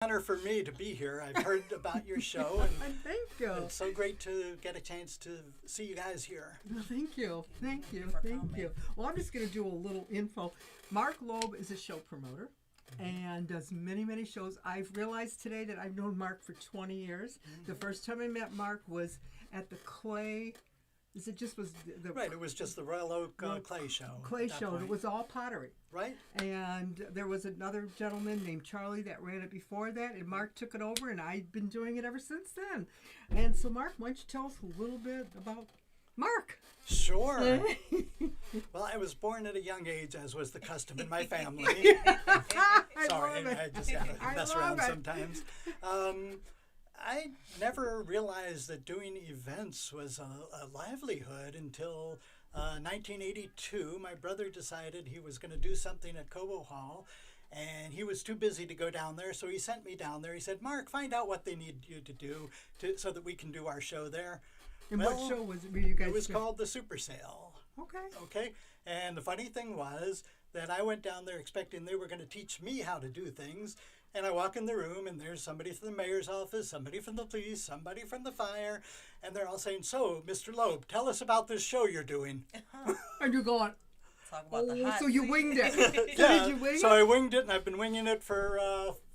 Honor for me to be here. I've heard about your show, and Thank you. it's so great to get a chance to see you guys here. Thank you. Thank you. for Thank coming. you. Well, I'm just going to do a little info. Mark Loeb is a show promoter and does many, many shows. I've realized today that I've known Mark for 20 years. The first time I met Mark was at the Clay. It just was the Right, it was just the Royal Oak Clay Show. Clay at that show. point. It was all pottery. Right? And there was another gentleman named Charlie that ran it before that, and Mark took it over, and I've been doing it ever since then. And so, Mark, why don't you tell us a little bit about Mark? Sure. Well, I was born at a young age, as was the custom in my family. Sorry, love it. I just gotta I mess love around it. sometimes. I never realized that doing events was a livelihood until 1982. My brother decided he was going to do something at Cobo Hall, and he was too busy to go down there, so he sent me down there. He said, Mark, find out what they need you to do so that we can do our show there. And Well, what show was it? Were you guys? It was called the Super Sale. Okay. Okay, and the funny thing was that I went down there expecting they were going to teach me how to do things, and I walk in the room and there's somebody from the mayor's office, somebody from the police, somebody from the fire, and they're all saying, "So, Mr. Loeb, tell us about this show you're doing." And you're going, Talk about the oh, hot so you seat. winged it. So Yeah, did you wing so it? I winged it, and I've been winging it for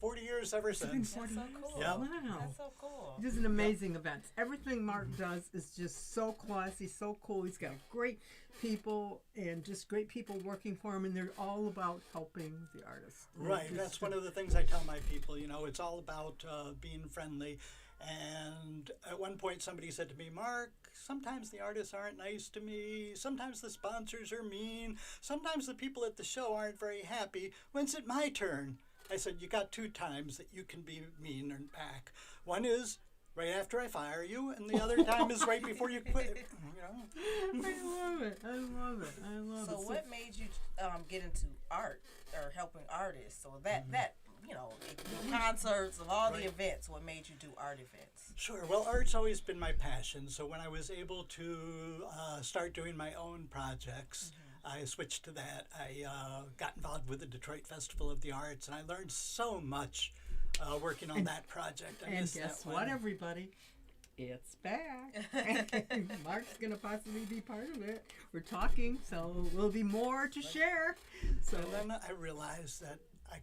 40 years ever since. That's so cool. Yeah. Wow. That's so cool. This is an amazing event. Everything Mark does is just so classy, so cool. He's got great people and just great people working for him, and they're all about helping the artists. Right, that's one of the things I tell my people. You know, it's all about being friendly. And at one point, somebody said to me, Mark, sometimes the artists aren't nice to me. Sometimes the sponsors are mean. Sometimes the people at the show aren't very happy. When's it my turn? I said, you got 2 times that you can be mean and back. One is right after I fire you, and the other time is right before you quit. You know? I love it. I love it. I love So it. what made you get into art or helping artists? So that you know, the concerts of all Right. the events. What made you do art events? Sure. Well, art's always been my passion. So when I was able to start doing my own projects, I switched to that. I got involved with the Detroit Festival of the Arts, and I learned so much working on that project. I And missed guess that what, one. everybody? It's back. Mark's going to possibly be part of it. We're talking, so there'll be more to share. So And then I realized that I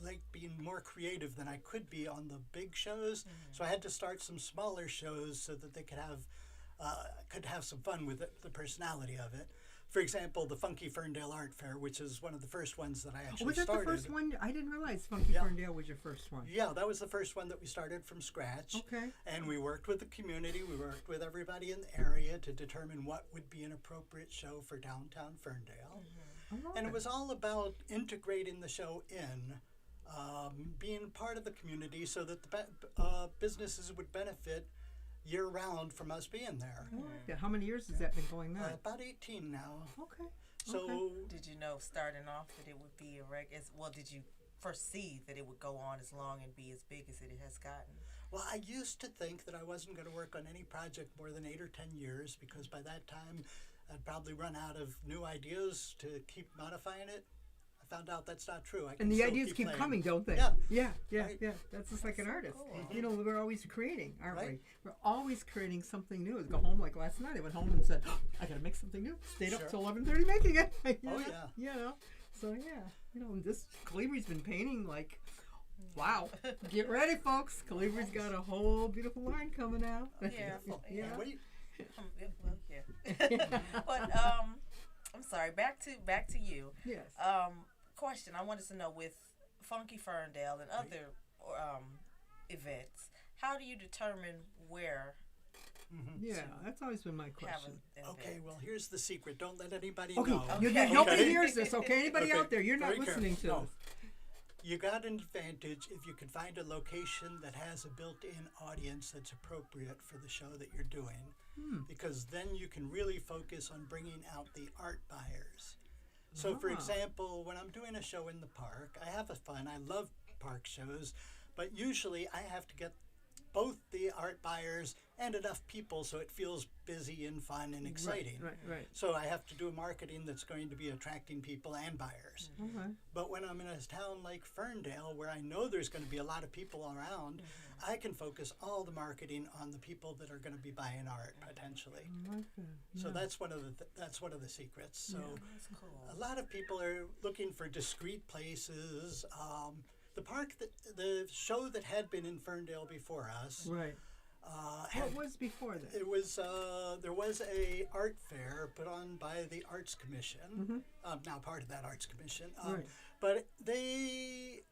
like being more creative than I could be on the big shows. So I had to start some smaller shows so that they could have some fun with it, the personality of it. For example, the Funky Ferndale Art Fair, which is one of the first ones that I actually was that started. the first one? I didn't realize Funky Yeah. Ferndale was your first one. Yeah, that was the first one that we started from scratch. Okay. And we worked with the community, we worked with everybody in the area to determine what would be an appropriate show for downtown Ferndale. I love And it was all about integrating the show in, being part of the community so that the businesses would benefit year-round from us being there. I like that. How many years has that been going on? About 18 now. Okay. So Okay. Did you know starting off that it would be well, did you foresee that it would go on as long and be as big as it has gotten? Well, I used to think that I wasn't going to work on any project more than 8 or 10 years because by that time I'd probably run out of new ideas to keep modifying it. I found out that's not true. I can And the still ideas keep playing. coming, don't they? Yeah. Yeah. Right. Yeah. That's just like an so artist. cool. You know, we're always creating, aren't Right. we? We're always creating something new. Go home like last night. I went home and said, I got to make something new. Stayed up Sure. till 11:30 making it. You Oh, know? yeah. You know. So yeah. You know, this Calibri's been painting like. Wow. Get ready, folks. Calibri's got a whole beautiful line coming out. Yeah. Yeah. Wait. Well, yeah. But I'm sorry. Back to you. Yes. Question. I wanted to know with Funky Ferndale and other events, how do you determine where Yeah, that's always been my have question. an Okay, event? well, here's the secret. Don't let anybody Okay, know. nobody Okay? hears this, okay? Anybody Okay, out there, you're not very listening careful. to No. this. You got an advantage if you can find a location that has a built-in audience that's appropriate for the show that you're doing, because then you can really focus on bringing out the art buyers. So, for Ah. example, when I'm doing a show in the park, I have fun. I love park shows, but usually I have to get both the art buyers and enough people so it feels busy and fun and exciting. Right. So I have to do marketing that's going to be attracting people and buyers. Okay. But when I'm in a town like Ferndale, where I know there's going to be a lot of people around, I can focus all the marketing on the people that are going to be buying art potentially. I like that. So Yeah. that's one of the secrets. So That's cool. a lot of people are looking for discreet places. The park, the show that had been in Ferndale before us, Right. had, What was before that? it was there was a art fair put on by the Arts Commission. Now part of that Arts Commission, Right. but they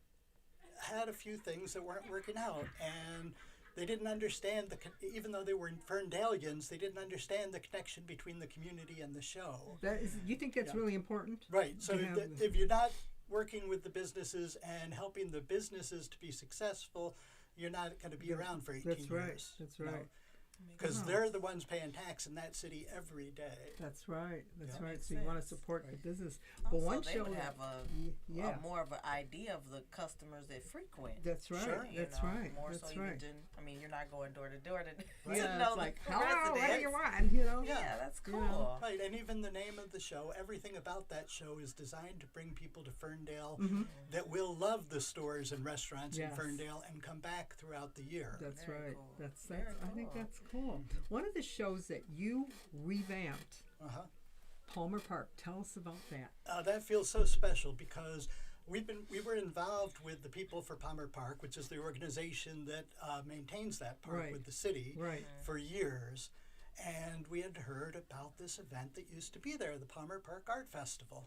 had a few things that weren't working out, and they didn't understand even though they were Ferndalians, they didn't understand the connection between the community and the show. That is. You think that's really important? Right. So To have if you're not working with the businesses and helping the businesses to be successful, you're not going to be around for 18 That's right. years. That's right. Because Wow. they're the ones paying tax in that city every day. That's right. That's Yeah. right. Makes So you want to sense. support the business. Also, But one they show would that- have yeah. a more of an idea of the customers that frequent. That's right. Sure. You That's know, right. More That's so even right. than, I mean, you're not going door to door to Yeah, know it's like, the hello, what do residents. you want? You know? Yeah, that's cool. You know, Right, and even the name of the show, everything about that show is designed to bring people to Ferndale that will love the stores and restaurants in Yes. Ferndale and come back throughout the year. That's Very right. cool. That's Very I think cool. that's cool. One of the shows that you revamped, Uh-huh. Palmer Park. Tell us about that. That feels so special because we were involved with the People for Palmer Park, which is the organization that maintains that park Right. with the city Right. for years. And we had heard about this event that used to be there, the Palmer Park Art Festival.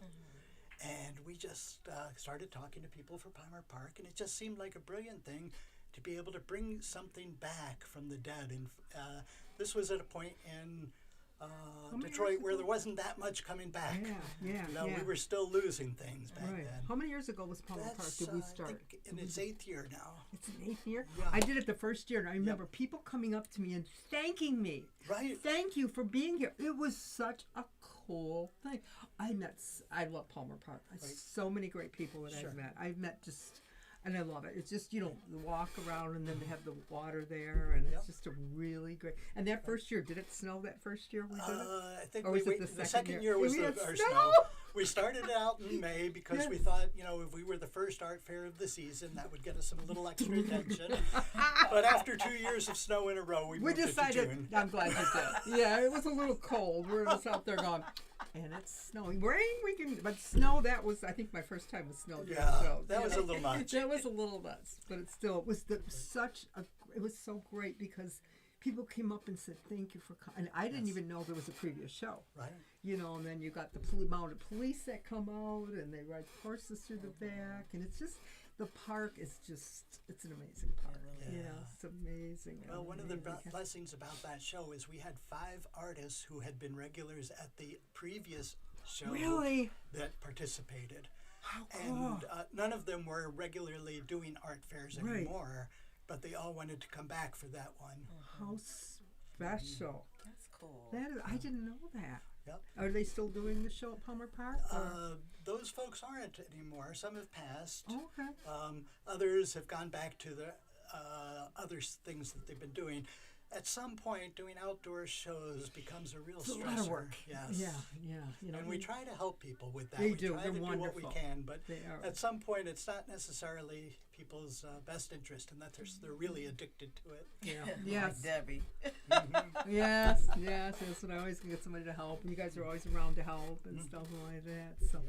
And we just started talking to people for Palmer Park, and it just seemed like a brilliant thing to be able to bring something back from the dead. And this was at a point in many Detroit years where ago? there wasn't that much coming back. Yeah. You know, yeah. we were still losing things back Right. then. How many years ago was Palmer Park? That's, Did we I start? think in its 8th year now. It's an 8th year. Yeah. I did it the first year, and I remember people coming up to me and thanking me. Right. Thank you for being here. It was such a cool thing. I love Palmer Park. So many great people that Sure. I've met just, and I love it. It's just, walk around and then they have the water there, and Yep. it's just a really great. And that first year, did it snow that first year we did it? I think Or was it the second year? was We had our snow? snow. We started out in May because we Yes. thought, if we were the first art fair of the season, that would get us a little extra attention. But after 2 years of snow in a row, we moved decided. it to June. I'm glad you did. Yeah, it was a little cold. We're just out there going, and it's snowing. Rain, but snow. That was, I think, my first time with snow. During Yeah, shows. that was a little much. That was a little nuts, but it was it was so great because people came up and said thank you for coming. And I didn't even know there was a previous show. Right. And then you got the mounted police that come out and they ride horses through the back, and it's just the park is it's an amazing park. really is. It's amazing. Well, one of the amazing. blessings about that show is we had 5 artists who had been regulars at the previous show Really? that participated. How cool. And none of them were regularly doing art fairs Right. anymore, but they all wanted to come back for that one. How special. That's cool. I didn't know that. Yep. Are they still doing the show at Palmer Park? or- Those folks aren't anymore. Some have passed. Okay. Others have gone back to the other things that they've been doing. At some point, doing outdoor shows becomes a real It's a stressor. lot of work. Yes. Yeah. And we try to help people with that. They we do. try They're to do what we wonderful. can, but They are. at some point, it's not necessarily people's best interest, and that they're really addicted to it. Yeah. Like Yes. Debbie. Yes. That's what I always get somebody to help. You guys are always around to help and stuff like that. So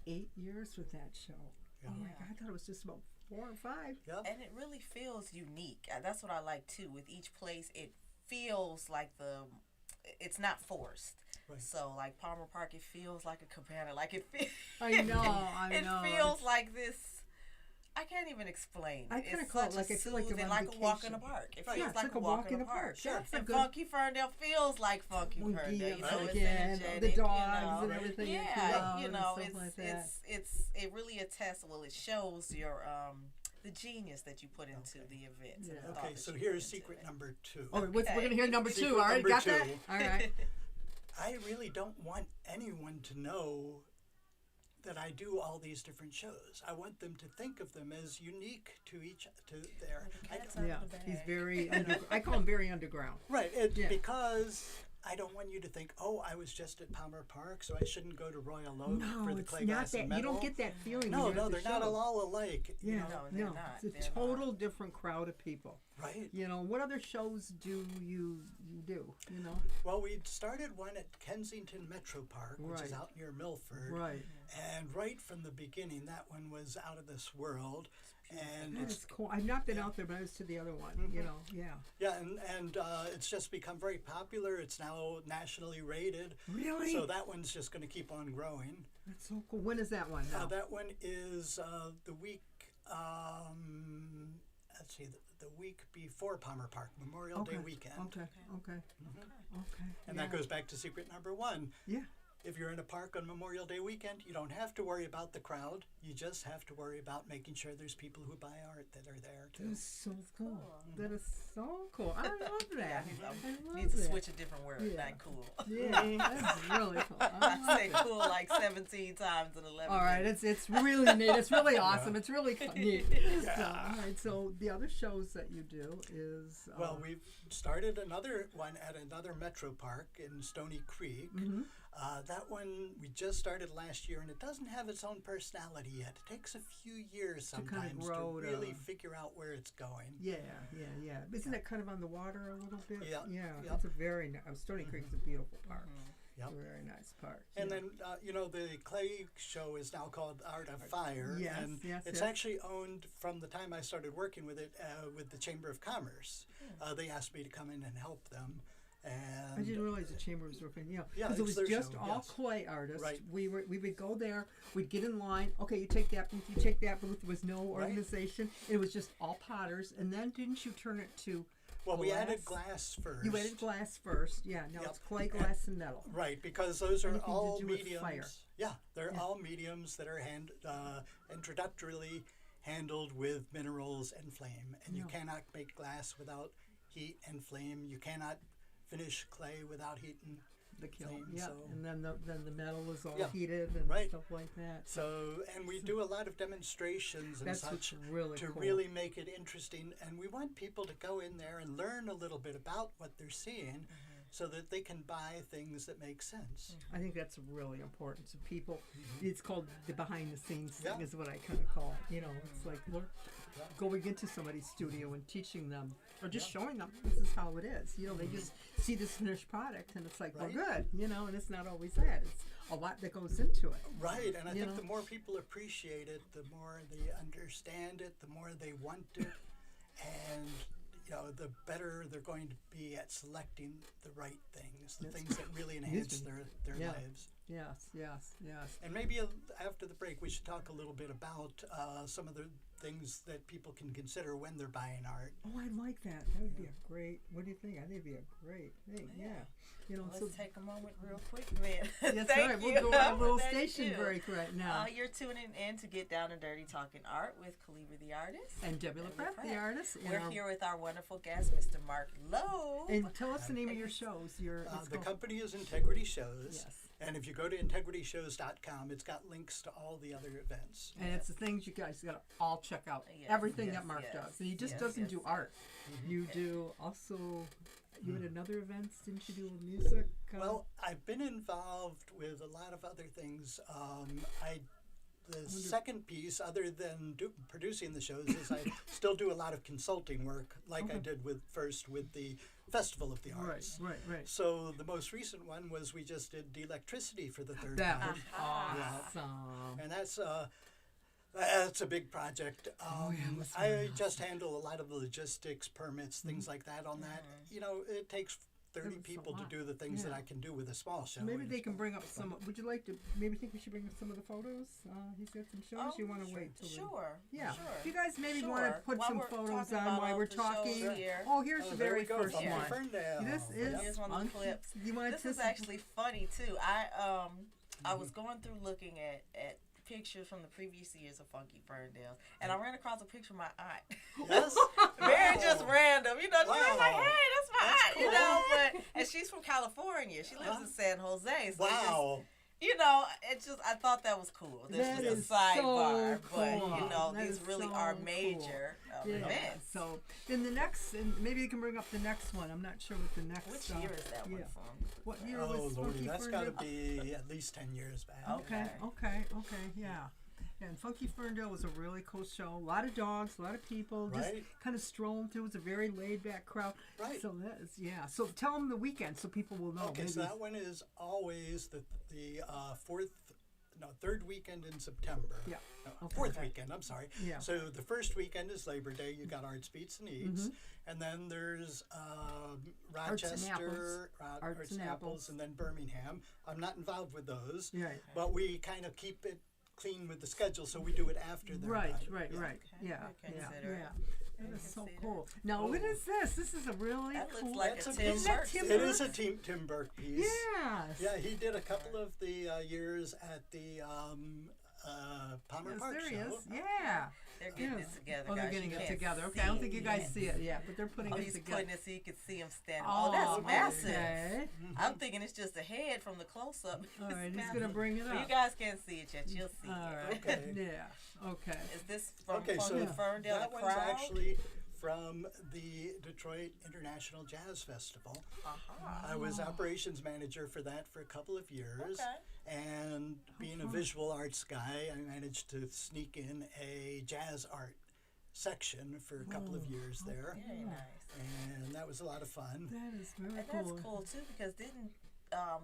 8 years with that show. Yeah. Oh my God, I thought it was just about 4 or 5. Yep. And it really feels unique. That's what I like too. With each place, it feels like it's not forced. Right. So like Palmer Park, it feels like a cabana. Like it feels. I know. It feels like this. I can't even explain. I kinda call it like I feel like I'm on like a walk in vacation. a park. It Right. feels It's like a walk in a park. Sure. That's a And good- Funky Ferndale feels like Funky Funky Ferndale. and It's Talkin, energetic, the dogs you and know. everything that Yeah, come out and stuff it's like that. it really attests. Well, it shows your the genius that you put into the events. and the thought Okay, that so you here's put into secret it. number 2. Oh, we're going to hear number 2. Secret All right, number got 2. that? All right. I really don't want anyone to know that I do all these different shows. I want them to think of them as unique to their. Yeah, he's very. I call him very underground. Right, because I don't want you to think, oh, I was just at Palmer Park, so I shouldn't go to Royal Oak for the clay, glass, and metal. You don't get that feeling. No, when you're at they're the not show. all alike. Yeah, You know? No, they're not. It's a total different crowd of people. Right. You know, what other shows do you do? You know. Well, we started one at Kensington Metro Park, which is Right. out near Milford. Right. And right from the beginning, that one was out of this world. And That is cool. I've not been out there, but I was to the other one. You know, yeah. yeah, and it's just become very popular. It's now nationally rated. Really? So that one's just going to keep on growing. That's so cool. When is that one now? That one is the week. Let's see, the week before Palmer Park, Memorial Day weekend. Okay. And that goes back to secret number 1. Yeah. If you're in a park on Memorial Day weekend, you don't have to worry about the crowd. You just have to worry about making sure there's people who buy art that are there too. That is so cool. That is so cool. I love that. I love Needs to that. switch a different word, not cool. Yeah, that's really cool. I say cool like 17 times in 11 All right, minutes. it's really neat. It's really awesome. It's really neat. So, all right, so the other shows that you do is Well, we've started another one at another metro park in Stony Creek. That one we just started last year, and it doesn't have its own personality yet. It takes a few years sometimes to really figure out where it's going. Yeah. Isn't it kind of on the water a little bit? Yeah. It's a very nice. Stony Creek is a beautiful park. Yep. A very nice park. And then, the clay show is now called Art of Fire. Yes, and it's actually owned from the time I started working with it with the Chamber of Commerce. They asked me to come in and help them. And I didn't realize the chamber was working. Yeah, because it was their just show, all clay artists. Right. We would go there. We'd get in line. Okay, you take that booth. You take that booth. There was no organization. It was just all potters. And then didn't you turn it to? Well, glass? we added glass first. You added glass first. Yeah. No, it's clay, glass, and metal. Right, because those are Anything to all do with mediums. fire. Yeah, they're all mediums that are introductorily handled with minerals and flame. And you cannot make glass without heat and flame. You cannot finish clay without heat and The kiln. flame. Yeah. So, And then the metal is all Yeah. heated and Right. stuff like that. and we do a lot of demonstrations and That's such what's really to cool. really make it interesting. And we want people to go in there and learn a little bit about what they're seeing so that they can buy things that make sense. I think that's really important to people. It's called the behind the scenes thing, Yeah. is what I kind of call it. You know, it's like going into somebody's studio and teaching them, or just showing them this is how it is. You know, they just see this finished product and it's like, Right. well, good. You know, and it's not always that. It's a lot that goes into it. Right, and I You think know? the more people appreciate it, the more they understand it, the more they want it, and the better they're going to be at selecting the right things, the things that really enhance their Yeah. lives. Yes. And maybe after the break, we should talk a little bit about some of the things that people can consider when they're buying art. Oh, I like that. That would be a great. What do you think? I think it'd be a great thing. Yeah. You know, Let's so take a moment real quick, then. that's Thank right. you. We'll go on a little Thank station you. break right now. You're tuning in to Get Down and Dirty Talking Art with Kaliba the Artist. And Debbie LaPrette, the artist. We're here with our wonderful guest, Mr. Mark Loeb. And tell us the name of your shows. The company is Integrity Shows. Yes. And if you go to integrityshows.com, it's got links to all the other events. And it's the things you guys got to all check out. Yes, Everything yes, that Mark yes, does. And he just yes, doesn't yes, do yes. art. You do also, you had another events, didn't you do music? Well, I've been involved with a lot of other things. The second piece, other than producing the shows, is I still do a lot of consulting work, like I did with the Festival of the Arts. Right. So the most recent one was we just did the electricity for the third That time. was awesome. And that's a big project. I just handle a lot of the logistics, permits, things like that on that. It takes 30 That's a people to lot. do the things that Yeah. I can do with a small show. Maybe and they it's can fun. bring up some. Would you like to? Maybe think we should bring up some of the photos. He's got some shows. You want to wait till? Sure. Yeah. Sure. You guys maybe Sure. want to put While some we're photos talking on about while all we're the shows talking. here. Oh, here's the there very we go, first from one. Ferndale. This is Here's one of the clips. You want This to is actually funny too. I was going through looking at pictures from the previous years of Funky Ferndale, and I ran across a picture of my aunt. Yes? Very Wow. just random, she was like, Wow. "Hey, that's my That's aunt," cool. and she's from California. She lives in San Jose. So Wow. You know, it's just I thought that was cool. This That was a is sidebar, so but cool. you know, That these is really so are cool. major Yeah. events. So then the next, and maybe you can bring up the next one. I'm not sure what the next. Which year is that one yeah. from? What year Oh, was Lordy, Funky that's Ferndale? got to be at least 10 years back. Okay, yeah. And Funky Ferndale was a really cool show. A lot of dogs, a lot of people, just Right. kind of strolling through. It was a very laid back crowd. Right. So that is, yeah. So tell them the weekend so people will know. Okay, so that one is always the third weekend in September. Yeah. No, Okay. fourth Okay. weekend, I'm sorry. Yeah. So the first weekend is Labor Day. You got Arts, Beats, and Eats. Mm-hmm. And then there's Arts and Rochester, Arts and Apples. and then Birmingham. I'm not involved with those. Right. But we kind of keep it clean with the schedule, so we do it after they're Right, done. right, Yeah. right. Okay, Yeah, I yeah, consider it. yeah. That I is so consider cool. Now, what is this? This is a really That cool. looks like That's a a Tim piece- Burke. Tim It Burke? is a Tim Burke piece. Yes. Yeah, he did a couple of the years at the Palmer Yes, Park there he show. is. Yeah. They're getting Yes. it together, Oh, they're guys. getting You it can't together. Okay, I don't think you guys it. see it yet, but they're putting Oh, it he's together. putting it so you can see him standing. Oh, that's okay. massive. I'm thinking it's just a head from the close up. All right, he's gonna bring it But you up. guys can't see it yet. You'll see All it. right. Okay. Yeah. Okay. Is this from Okay, so Funky Ferndale? that The one's crowd? actually from the Detroit International Jazz Festival. Uh-huh. I was operations manager for that for a couple of years. Okay. And being a visual arts guy, I managed to sneak in a jazz art section for a couple of years there. Very nice. And that was a lot of fun. That is very And cool. that's cool too because didn't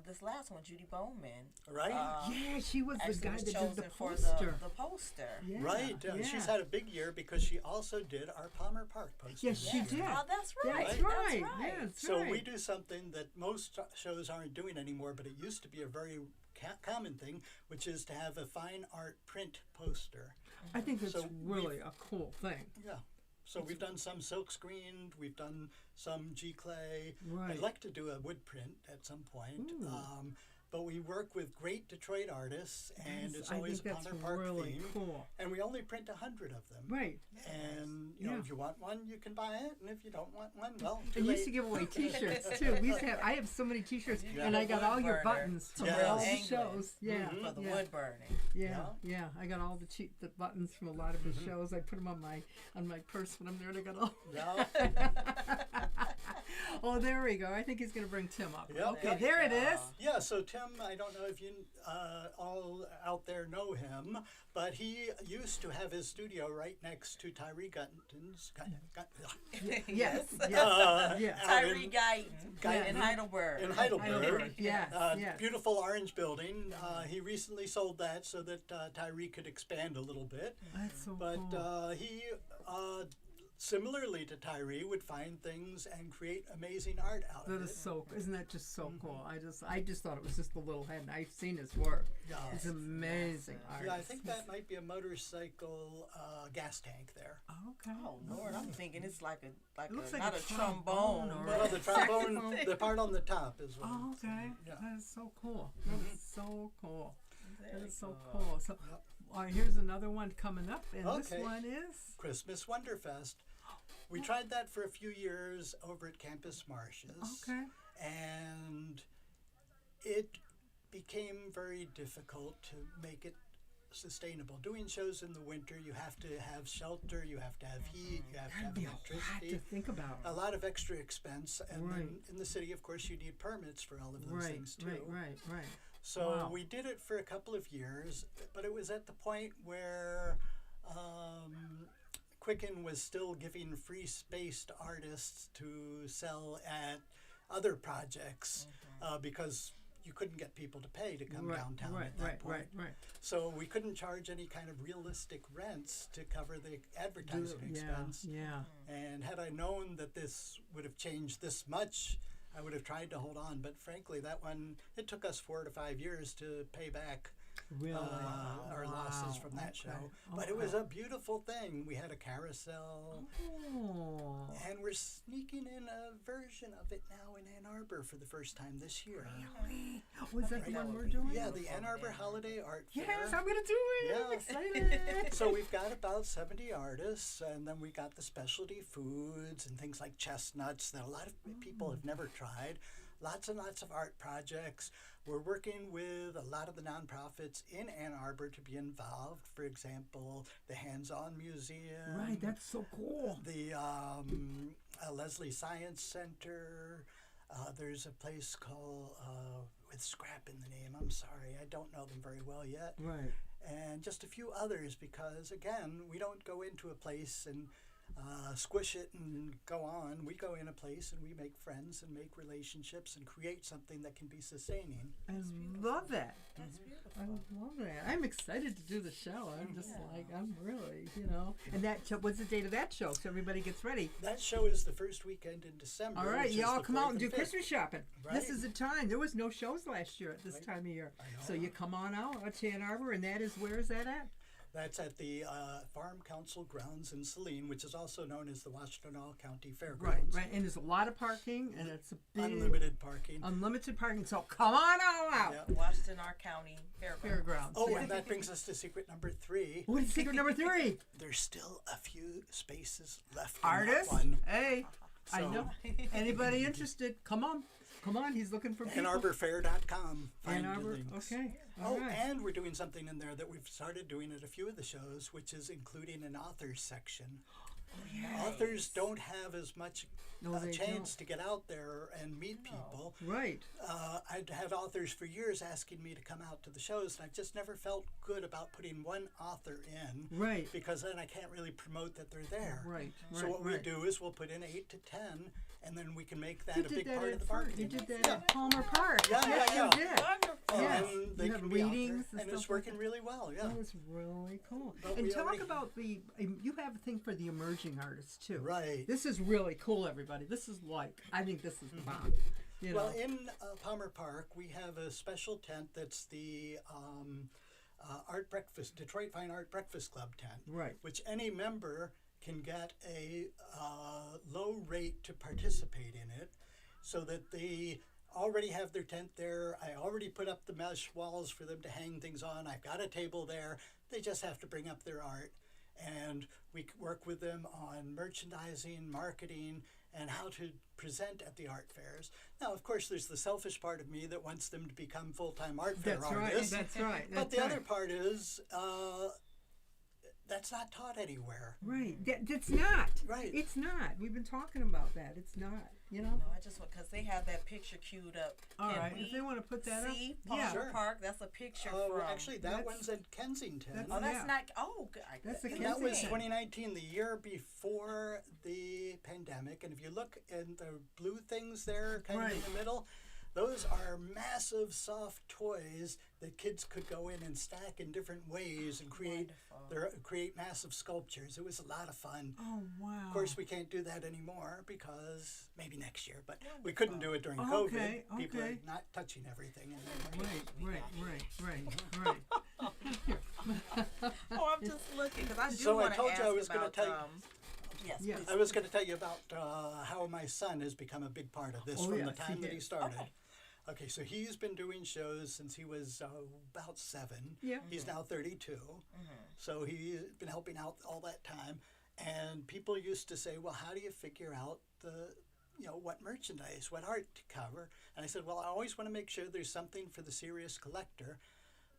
this last one, Judy Boneman, Right? Yeah, she was the actually guy was that did chosen the for poster. the poster. Yeah, Right. yeah. She's had a big year because she also did our Palmer Park poster. Yes, she this did. year. Oh, that's right. That's That's right. right. Yeah, that's So right. we do something that most shows aren't doing anymore, but it used to be a very common thing, which is to have a fine art print poster. I think that's So really a cool thing. Yeah. So we've done some silk screened, we've done some G clay. Right. I'd like to do a wood print at some point. Ooh. But we work with great Detroit artists, and Yes, it's I always think a that's Palmer Park really theme. cool. And we only print 100 of them. Right. And you know, Yeah. if you want one, you can buy it, and if you don't want one, well, too And you late. used to give away T-shirts too. We used to have. I have so many T-shirts, Yeah. and I got all your Wood burner. buttons from Yes. all the England. shows. Yeah, For the yeah, wood burning. yeah. I got all the buttons from a lot of the shows. I put them on my purse when I'm there. And I got all. Yeah. Oh, there we go. I think he's gonna bring Tim up. Yep. Okay, there it is. Yeah, so Tim, I don't know if you all out there know him, but he used to have his studio right next to Tyree Gutton's. Yes, yes, yes. out Tyree in- Guyton in Heidelberg. in Heidelberg. Heidelberg, yes, yes. Beautiful orange building. He recently sold that so that Tyree could expand a little bit. That's so But cool. he, similarly to Tyree, would find things and create amazing art out That of is it. so. Isn't that just so cool? I just thought it was just a little head. And I've seen his work. Yeah. It's amazing art. Yeah, I think that might be a motorcycle gas tank there. Okay. Oh Lord, I'm thinking it's like looks like not a a trombone, trombone or but Well, the trombone, the part on the top is what Oh, it's, okay. yeah. That is so cool. That is so cool. That is so cool. So, all right, here's another one coming up, and this Okay. one is. Christmas Wonderfest. We tried that for a few years over at Campus Marshes. Okay. And it became very difficult to make it sustainable. Doing shows in the winter, you have to have shelter, you have to have heat, you have to That'd have be a lot to electricity. think about. A lot of extra expense. And then Right. in the city, of course, you need permits for all of those Right, things too. right. So Wow. we did it for a couple of years, but it was at the point where Quicken was still giving free space to artists to sell at other projects because you couldn't get people to pay to come downtown at that point. Right. So we couldn't charge any kind of realistic rents to cover the advertising expense. Yeah. And had I known that this would have changed this much, I would have tried to hold on. But frankly, that one, it took us 4 to 5 years to pay back Really. our losses from that show. But it was a beautiful thing. We had a carousel. Oh. And we're sneaking in a version of it now in Ann Arbor for the first time this year. Was that the one we're doing? Yeah, the Ann Arbor Holiday Art Fair. Yes, I'm gonna do it. I'm Yeah. excited. So we've got about 70 artists, and then we got the specialty foods and things like chestnuts that a lot of people have never tried. lots and lots of art projects. We're working with a lot of the nonprofits in Ann Arbor to be involved. For example, the Hands-On Museum. Right, that's so cool. The Leslie Science Center. There's a place called, with scrap in the name. I'm sorry, I don't know them very well yet. Right. And just a few others because, again, we don't go into a place and squish it and go on. We go in a place and we make friends and make relationships and create something that can be sustaining. I love that. That's beautiful. I love that. I'm excited to do the show. I'm just like, I'm really, And that show, what's the date of that show so everybody gets ready? That show is the first weekend in December. All right, which is y'all the come 4th out and do 5th. Christmas shopping. Right. This is the time. There was no shows last year at this time of year. I know. So you come on out to Ann Arbor, and that is, where is that at? That's at the Farm Council Grounds in Saline, which is also known as the Washtenaw County Fairgrounds. Right. And there's a lot of parking, and it's a big... Unlimited parking. Unlimited parking, so come on out. Yeah. Washtenaw County Fairgrounds. Oh, and that brings us to secret number 3. What is secret number 3? There's still a few spaces left Artists? in that one. Hey, I So- know. Anybody interested, come on. Come on, he's looking for people. AnnArborFair.com. Ann Find the Arbor, links. okay. Oh, All right. and we're doing something in there that we've started doing at a few of the shows, which is including an authors section. Authors don't have as much No, they chance to get out there and meet people. Right. I'd had authors for years asking me to come out to the shows, and I've just never felt good about putting one author in. Right. Because then I can't really promote that they're there. Right. So what we right. do is we'll put in 8 to 10, and then we can make that You a did big that part at of the Fern- marketing. You did that at Palmer Park. Yeah, Yes, yeah. you did. Wonderful. Yes. And they You can have be out there, readings and and it's stuff working really well. Yeah. That was really cool. But And we talk already- about you have a thing for the emerging artists too. Right. This is really cool, everybody. This is I think this is the bomb. You Well, know. in Palmer Park, we have a special tent that's the Art Breakfast, Detroit Fine Art Breakfast Club tent. Right. Which any member can get a low rate to participate in it, so that they already have their tent there. I already put up the mesh walls for them to hang things on. I've got a table there. They just have to bring up their art. And we work with them on merchandising, marketing, and how to present at the art fairs. Now, of course, there's the selfish part of me that wants them to become full-time art fair That's right. artists. That's right. But That's the right. other part is that's not taught anywhere. Right. It's not. Right. It's not. We've been talking about that. It's not. You know. No, I just want because they have that picture queued up. All Can right. we If they want to put that up. see Yeah. Palmer Sure. Park? That's a picture Oh, from. actually, that one's at Kensington. Oh, that's yeah. not. Oh, good. That's the And that was Kensington. 2019, the year before the pandemic. And if you look in the blue things there, kind of in Right. the middle, those are massive soft toys that kids could go in and stack in different ways and create create massive sculptures. It was a lot of fun. Oh wow. Of course, we can't do that anymore because maybe next year, but we couldn't do it during Oh, COVID. okay, People okay. are not touching everything anymore. Right. Oh, I'm just looking because I do So I want to told you ask I was gonna about. tell you- Yes. Yeah. please. I was going to tell you about how my son has become a big part of this Oh, from yes, the he time that did. he started. Okay. Okay, so he's been doing shows since he was about 7. Yeah. He's now 32. So he's been helping out all that time. And people used to say, well, how do you figure out what merchandise, what art to cover? And I said, well, I always want to make sure there's something for the serious collector,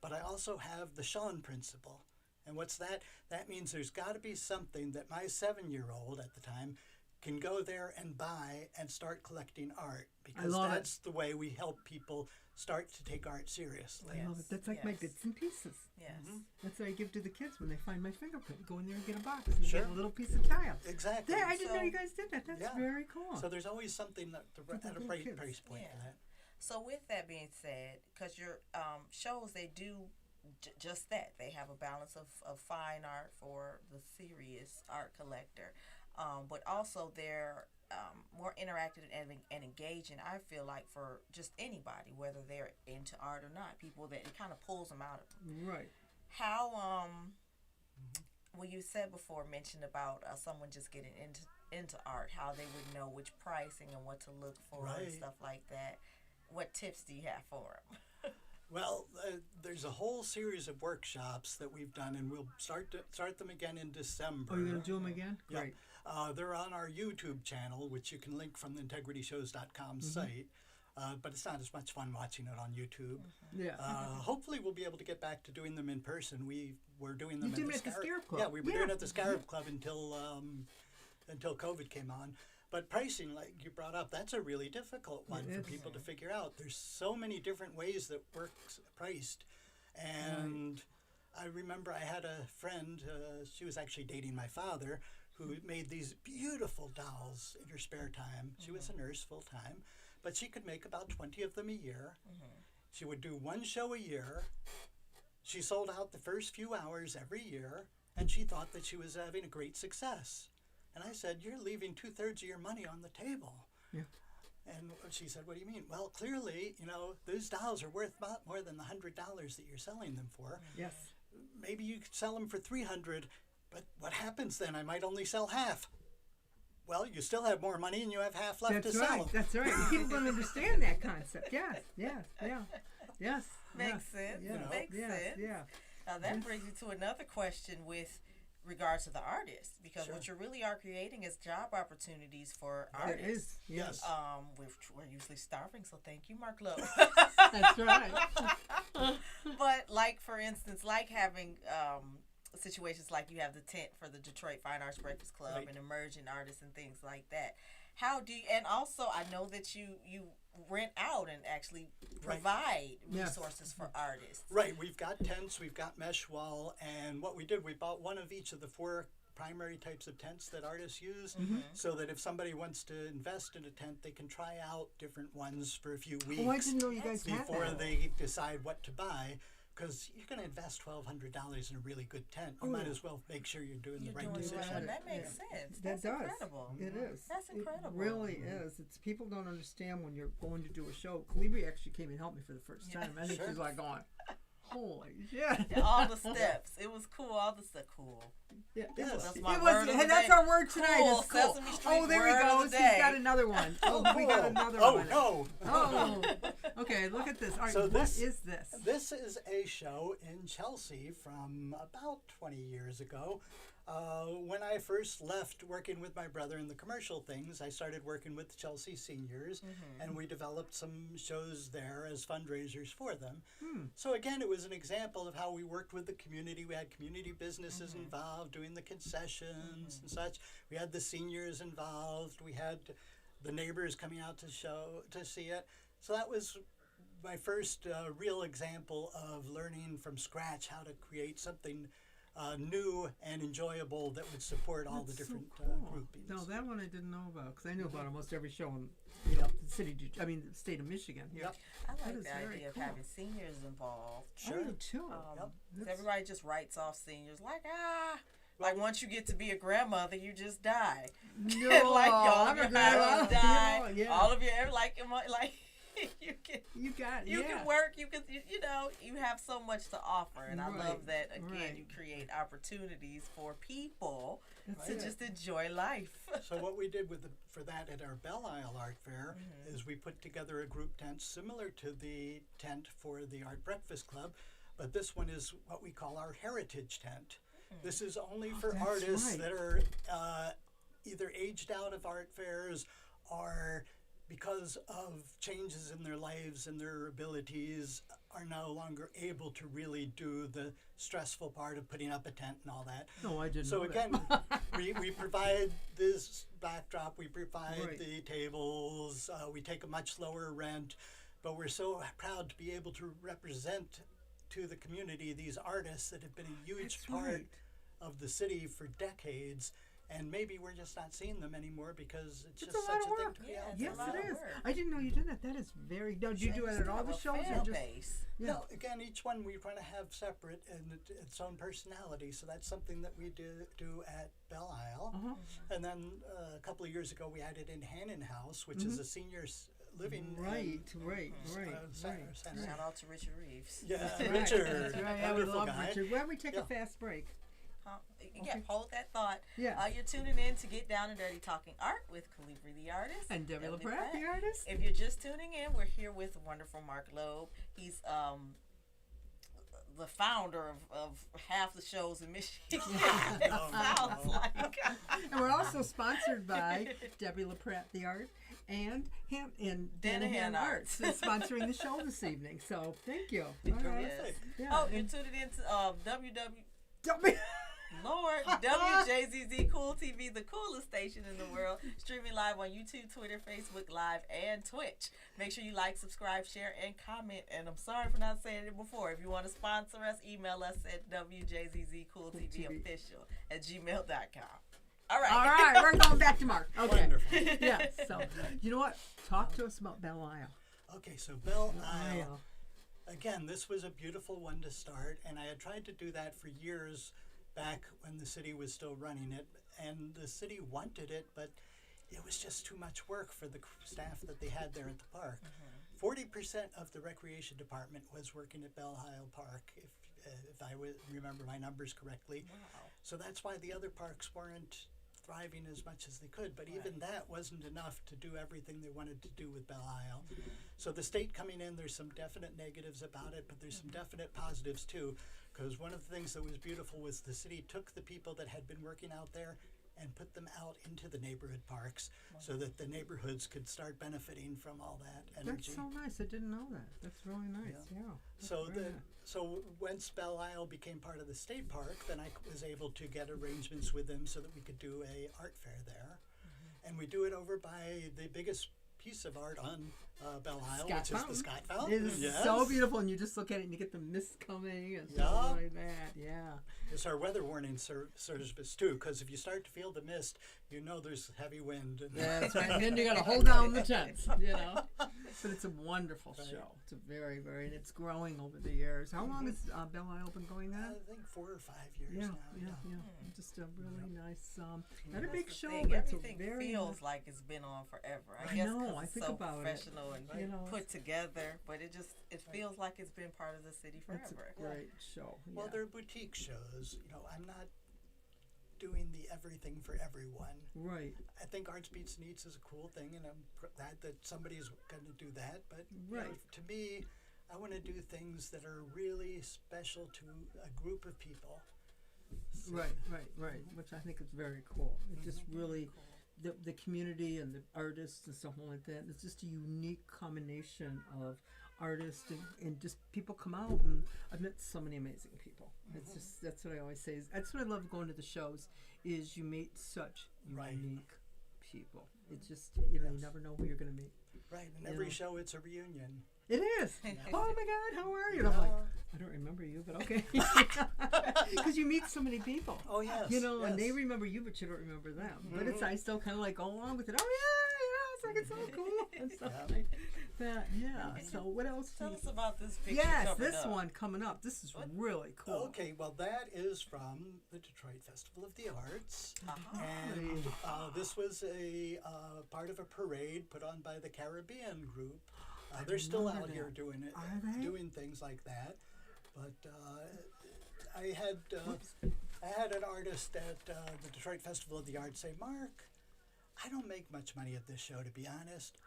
but I also have the Sean principle. And what's that? That means there's got to be something that my 7-year-old at the time can go there and buy and start collecting art, because love it. that's the way we help people start to take art seriously. I love it. That's like my Yes. bits and pieces. Yes. That's what I give to the kids when they find my fingerprint. Go in there and get a box and Sure. get a little piece of tile. Exactly. There, I didn't know So- you guys did that. That's Yeah. very cool. So there's always something that the at a little price kids. point for Yeah. that. So with that being said, because your shows, they do just that. They have a balance of fine art for the serious art collector, but also they're more interactive and engaging, I feel like, for just anybody, whether they're into art or not. People that it kind of pulls them out of them. Right. How well, you said before, mentioned about someone just getting into art, how they would know which pricing and what to look for and Right. stuff like that. What tips do you have for them? Well, there's a whole series of workshops that we've done, and we'll start them again in December. Oh, you're going to do them again? Yeah. Great. They're on our YouTube channel, which you can link from the integrityshows.com Mm-hmm. site. but it's not as much fun watching it on YouTube. Yeah. Hopefully, we'll be able to get back to doing them in person. We were doing them You do it at the Scarab Club. Yeah, we were doing it at the Scarab Club until COVID came on. But pricing, like you brought up, that's a really difficult one for people to figure out. There's so many different ways that work's priced. And I remember I had a friend, she was actually dating my father, who made these beautiful dolls in her spare time. She was a nurse full time, but she could make about 20 of them a year. She would do one show a year. She sold out the first few hours every year, and she thought that she was having a great success. And I said, "You're leaving 2/3 of your money on the table." Yeah. And she said, "What do you mean?" "Well, clearly, those dolls are worth a lot more than the $100 that you're selling them for. Yes. Maybe you could sell them for $300, but what happens then? I might only sell half." "Well, you still have more money and you have half left to sell." That's right. People don't understand that concept. Yes. Makes sense. Yeah. Makes sense. Yeah. Now that brings me to another question with regards to the artists, because what you really are creating is job opportunities for artists. It is. Yes. We're usually starving, so thank you, Mark Lowe. That's right. But like, for instance, like having situations like you have the tent for the Detroit Fine Arts Breakfast Club and emerging artists and things like that. How do you, and also I know that you rent out and actually provide resources for artists. Right. We've got tents, we've got mesh wall, and what we did, we bought one of each of the 4 primary types of tents that artists use, so that if somebody wants to invest in a tent, they can try out different ones for a few weeks I didn't know you guys had before that. they decide what to buy. Because you're going to invest $1,200 in a really good tent. You might as well make sure you're doing the right decision. And that makes sense. That That's incredible. It is. That's incredible. It really is. It's people don't understand when you're going to do a show. Calibri actually came and helped me for the first time. I think she's like going, holy shit. Yeah, all the steps. It was cool. All the steps. Cool. Yeah, Yes. That's my word of the that's day. our word tonight. Cool. It's cool. Sesame Street Oh, there we word go. of the She's day. got another one. Oh, we got another Oh, one. no. Oh, okay. Look at this. All right, So what is this? This is a show in Chelsea from about 20 years ago. When I first left working with my brother in the commercial things, I started working with the Chelsea seniors, and we developed some shows there as fundraisers for them. So again, it was an example of how we worked with the community. We had community businesses involved doing the concessions and such. We had the seniors involved. We had the neighbors coming out to see it. So that was my first real example of learning from scratch how to create something new and enjoyable that would support all the different groupings. No, that one I didn't know about because I knew about almost every show in the state of Michigan. Yep. I like That is the very idea of cool. having seniors involved. I do too. Everybody just writes off seniors like once you get to be a grandmother, you just die. No, like all I'm of a your grandma. parents die. No, yeah. All of your like you can work. You have so much to offer, and I love that. Again, you create opportunities for people to just enjoy life. So what we did for that at our Belle Isle Art Fair is we put together a group tent similar to the tent for the Art Breakfast Club, but this one is what we call our heritage tent. This is only for artists that are either aged out of art fairs or because of changes in their lives and their abilities are no longer able to really do the stressful part of putting up a tent and all that. No, I didn't So know again, that. we provide this backdrop, we provide the tables, we take a much lower rent, but we're so proud to be able to represent to the community these artists that have been a huge part of the city for decades. And maybe we're just not seeing them anymore because it's just a such lot of a thing work. to be Yeah, out it's there. a lot Yes, of it is. work. I didn't know you did that. That is very. No, do you do it at all the shows or just? No, again, each one we want to have separate and its own personality. So that's something that we do at Belle Isle. And then a couple of years ago, we added in Hannon House, which is a seniors living Right. center. Shout out to Richard Reeves. Yeah, Right. Richard, That's right. I wonderful love guy. Richard. Why don't we take a fast break? Hold that thought. Yeah. You're tuning in to Get Down and Dirty Talking Art with Calibri the artist. And Debbie LaPratt, the artist. If you're just tuning in, we're here with wonderful Mark Loeb. He's the founder of half the shows in Michigan. No, Sounds no. like. And we're also sponsored by Debbie LaPratte, the art, and Danahan Arts, is sponsoring the show this evening. So thank you. All right. Yes. Yeah. Oh, you tuned it into WW. Don't be- Lord, WJZZ Cool TV, the coolest station in the world, streaming live on YouTube, Twitter, Facebook Live, and Twitch. Make sure you like, subscribe, share, and comment. And I'm sorry for not saying it before. If you want to sponsor us, email us at WJZZCoolTVofficial@gmail.com. All right. All right, we're going back to Mark. Okay. Wonderful. Yeah. So, you know what? Talk to us about Belle Isle. Okay, so Belle Isle. Isle. Again, this was a beautiful one to start, and I had tried to do that for years back when the city was still running it, and the city wanted it, but it was just too much work for the staff that they had there at the park. 40% of the recreation department was working at Belle Isle Park, if I remember my numbers correctly. Wow. So that's why the other parks weren't thriving as much as they could, but even that wasn't enough to do everything they wanted to do with Belle Isle. So the state coming in, there's some definite negatives about it, but there's some definite positives too, because one of the things that was beautiful was the city took the people that had been working out there and put them out into the neighborhood parks so that the neighborhoods could start benefiting from all that energy. That's so nice. I didn't know that. That's really nice. Yeah. That's So very nice. so once Belle Isle became part of the state park, then I was able to get arrangements with them so that we could do a art fair there, and we do it over by the biggest piece of art on Belle Isle, Scott which Fountain. is the Scott It Fountain. is Yes. so beautiful, and you just look at it and you get the mist coming and Yeah. stuff like that. Yeah. It's our weather warning service too, because if you start to feel the mist, you know there's heavy wind. And That's right. And then you got to hold down the tents, you know. But it's a wonderful Right. show. It's a very, very, and it's growing over the years. How long has Belle Isle been going I on? think 4 or 5 years Yeah, now. yeah. Just a really nice, not a That's big the show, thing. but it's a Everything very feels like it's been on forever. I I guess know, 'cause I it's think so about it. professional and You know, put together, but it feels like it's been part of the city it's forever. a great show. Well, yeah. they're boutique shows. I'm not doing the everything for everyone. Right, I think Arts Beats Needs is a cool thing, and I'm glad that somebody's going to do that. But Right. to me, I want to do things that are really special to a group of people. So- right. Which I think is very cool. It just really, the community and the artists and stuff like that. It's just a unique combination of artists and just people come out, and I've met so many amazing people. It's just, that's what I always say. That's what I love going to the shows, is you meet such Right. unique people. It's just, you never know who you're going to meet. Right, and every Yeah. show it's a reunion. It is. Oh my God, how are you? And I'm like, I don't remember you, but okay. Because you meet so many people. Oh yes, And they yes. remember you, but you don't remember them. But it's, I still kind of like go along with it. Oh yeah, it's like it's so cool and stuff like that. Yeah. So what else? Tell us about this picture. Yes, coming this up. one coming up. This is really cool. Okay, well that is from the Detroit Festival of the Arts. And this was a part of a parade put on by the Caribbean group. They're still remember out here that. doing it, Are they? doing things like that. But I had an artist at the Detroit Festival of the Arts say, "Mark, I don't make much money at this show, to be honest.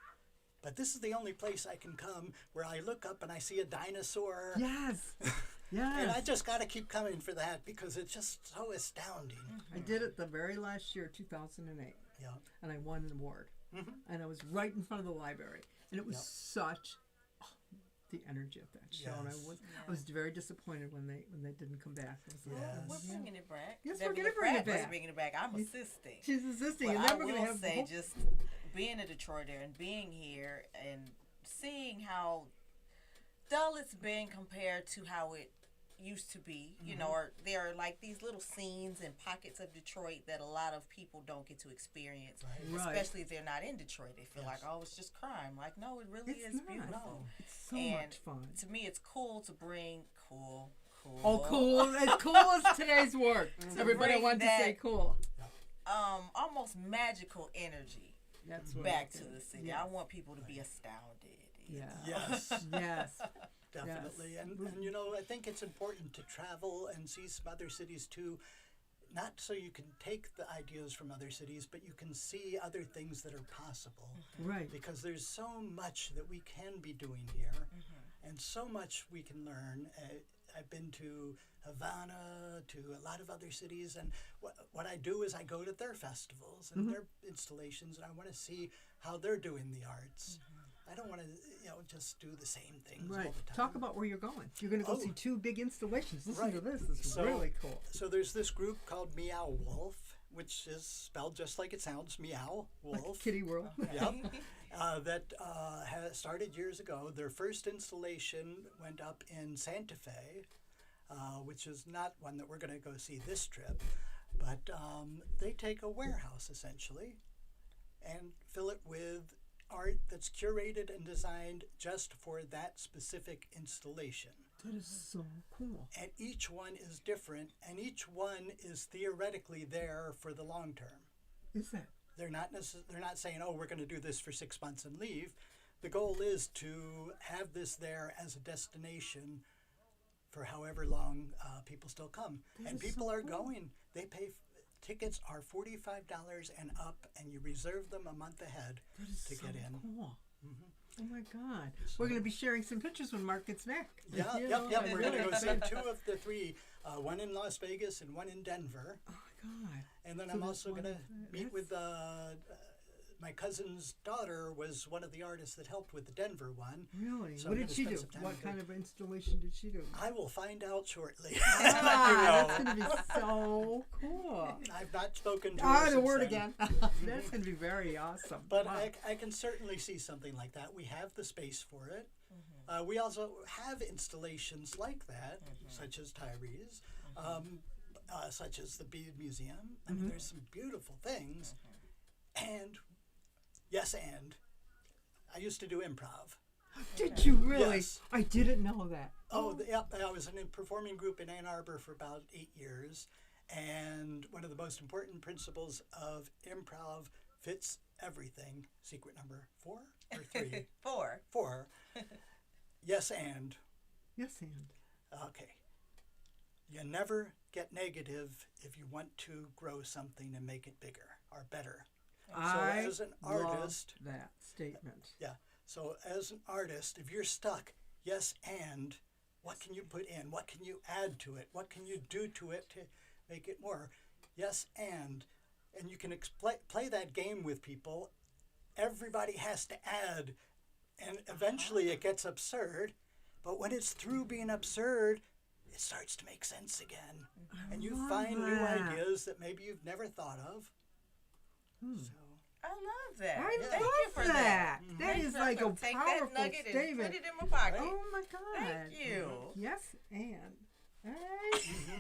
But this is the only place I can come where I look up and I see a dinosaur. Yes. And I Yes. just got to keep coming for that because it's just so astounding." I did it the very last year, 2008, Yeah. and I won an award. And I was right in front of the library, and it was Yep. such the energy of that show. And Yes. I was very disappointed when they didn't come back. I was like, Yes. We're bringing it back. Yes, Debbie we're gonna bring it LaPratte was back. bringing it back. I'm assisting. She's assisting, But and I then we're will gonna have say, the whole, just being a Detroiter and being here and seeing how dull it's been compared to how it used to be, or there are like these little scenes and pockets of Detroit that a lot of people don't get to experience, Right. especially if they're not in Detroit. They feel Yes. like, oh, it's just crime. Like, no, it really It's is not. beautiful. No. it's so And much fun. To me, it's cool to bring cool. Oh, cool! As cool as today's word. Everybody bring wanted to say that- cool. Almost magical energy That's what back it to is. the city. Yeah. I want people to be astounded. Yeah. Yes. Yes. Definitely. Yes. And I think it's important to travel and see some other cities too, not so you can take the ideas from other cities, but you can see other things that are possible. Right. Because there's so much that we can be doing here and so much we can learn. I've been to Havana, to a lot of other cities, and what I do is I go to their festivals and their installations, and I want to see how they're doing the arts. I don't want to, just do the same things all Right. the time. Talk about where you're going. You're going to go Oh. see 2 big installations. Listen to Right. this. This is So- really cool. So there's this group called Meow Wolf, which is spelled just like it sounds, Meow Wolf. Like Kitty World. Yep. That has started years ago. Their first installation went up in Santa Fe, which is not one that we're going to go see this trip. But they take a warehouse, essentially, and fill it with art that's curated and designed just for that specific installation. That is so cool. And each one is different, and each one is theoretically there for the long term. Is that? They're not saying, oh, we're going to do this for 6 months and leave. The goal is to have this there as a destination for however long people still come. That And is people so are cool. going. They pay. Tickets are $45 and up, and you reserve them a month ahead That is to so get in. cool. Oh my God. We're going to be sharing some pictures when Mark gets back. Yeah, You yep, know, yep. I'm We're going to really go see excited. 2 of the 3, one in Las Vegas and one in Denver. Oh my God. And then So I'm there's also one going to of meet that. with my cousin's daughter was one of the artists that helped with the Denver one. Really? So What I'm did gonna she spend do? some time What with kind her. of installation did she do? I will find out shortly. Ah, that's going to be so cool. I've not spoken to her Ah, the since word then. again. That's going to be very awesome. But Wow. I can certainly see something like that. We have the space for it. We also have installations like that, such as Tyree's, such as the Bead Museum. I mean, there's some beautiful things. And, yes, and I used to do improv. Did you really? Yes. I didn't know that. Yep. I was in a performing group in Ann Arbor for about 8 years. And one of the most important principles of improv fits everything. Secret number 4 or 3? 4. 4. Yes, and. Yes, and. Okay. You never get negative if you want to grow something and make it bigger or better. I as an love artist, that statement. yeah. So as an artist, if you're stuck, yes, and what can you put in? What can you add to it? What can you do to it to make it more? Yes, and you can play that game with people. Everybody has to add, and eventually it gets absurd. But when it's through being absurd, it starts to make sense again, and you love find new that. ideas that maybe you've never thought of. So. I love that. I Thank you love for that. That Thank is you. like a Take powerful that nugget and statement. put it in my pocket. Oh my God. Thank you. Yes, and.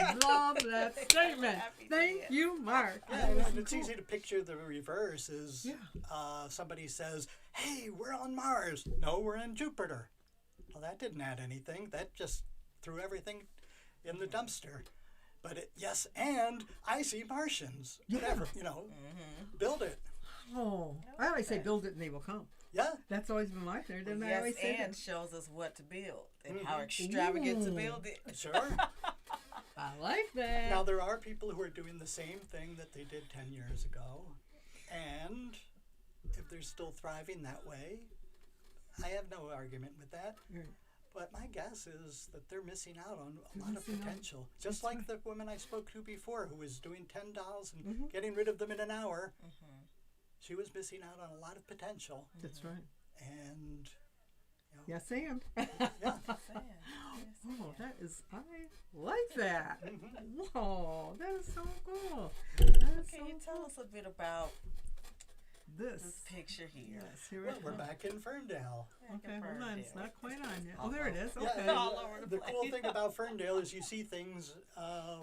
I love that statement. Happy Thank to. you, Mark. Yeah, That was and it's cool. easy to picture the reverse is Yeah. somebody says, hey, we're on Mars. No, we're in Jupiter. Well, that didn't add anything. That just threw everything in the dumpster. But yes, and I see Martians. Yeah. Whatever, build it. Oh, I always say build it and they will come. Yeah. That's always been my thing. Didn't I Yes, always say and that? shows us what to build and how extravagant to Ooh. build it. Sure. I like that. Now, there are people who are doing the same thing that they did 10 years ago. And if they're still thriving that way, I have no argument with that. Right. But my guess is that they're missing out on a They're lot of missing out. potential. Just like the woman I spoke to before who was doing 10 dolls and Mhm. getting rid of them in an hour. She was missing out on a lot of potential. That's right. And, Yes, and. yeah. Oh, that is, I like that. Whoa, that is so cool. That is Can so you tell us a bit about this. this picture here? Yes, here Well, it we're comes. back in Ferndale. Okay, hold on. It's not quite on yet. Oh, Uh-oh. there it is. Yeah, Okay. and, All over the cool place. thing about Ferndale is you see things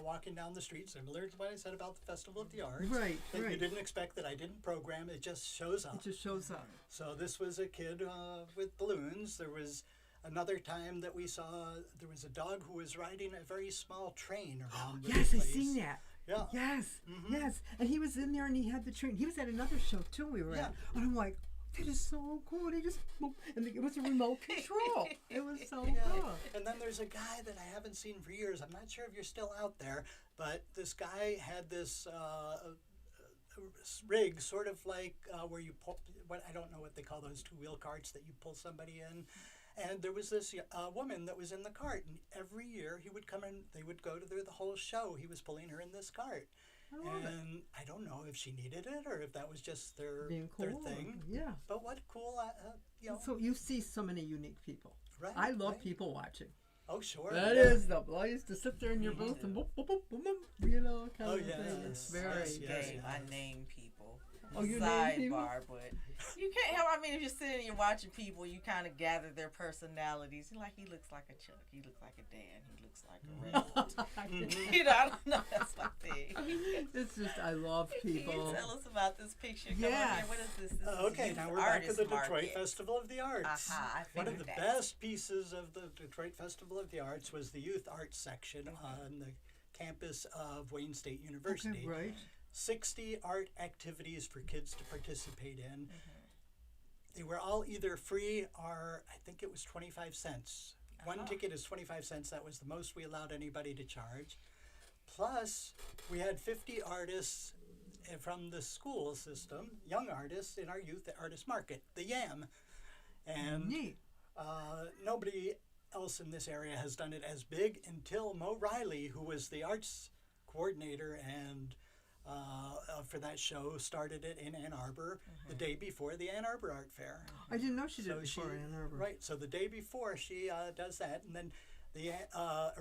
walking down the street, similar to what I said about the Festival of the Arts. Right, That you right. didn't expect, that I didn't program. It just shows up. It just shows up. So this was a kid with balloons. There was another time that we saw there was a dog who was riding a very small train around. with Yes, the I place. seen that. Yeah. Yes, Mhm. yes. And he was in there and he had the train. He was at another show too we were Yeah. at. And I'm like, that is so cool. They just, boop, and it was a remote control. It was so cool. And then there's a guy that I haven't seen for years. I'm not sure if you're still out there, but this guy had this rig, sort of like where you pull, what I don't know what they call those 2-wheel carts that you pull somebody in, And there was this woman that was in the cart, and every year he would come in, they would go to the whole show. He was pulling her in this cart. I love it. And I don't know if she needed it or if that was just their Being cool. their thing. Yeah. But what cool, So you see so many unique people. Right, I love right. people watching. Oh, sure. That yeah. is the. I used to sit there in your booth and boop, boop, boop, boop, boop, you know, kind Oh, of yes, thing. It's very. yes, yes. I name people. Oh, you name people? Sidebar, but you can't help. I mean, if you're sitting and you're watching people, you kind of gather their personalities. You're like, he looks like a Chuck. He looks like a Dan. He looks like a Red. You know, I don't know. That's my thing. It's just I love Can people. you tell us about this picture? Come Yes. on here. What is this? This is Okay, youth now we're back to artist the Detroit market. Festival of the Arts. Aha, I One of figured the that. best pieces of the Detroit Festival of the Arts was the youth arts section on the campus of Wayne State University. Okay, right. 60 art activities for kids to participate in. They were all either free or I think it was 25 cents. One ticket is 25 cents. That was the most we allowed anybody to charge. Plus, we had 50 artists from the school system, young artists in our youth artist market, the YAM. And Neat. nobody else in this area has done it as big until Mo Riley, who was the arts coordinator and for that show, started it in Ann Arbor the day before the Ann Arbor Art Fair. I didn't know she did So it before Ann Arbor. Right, so the day before she does that, and then the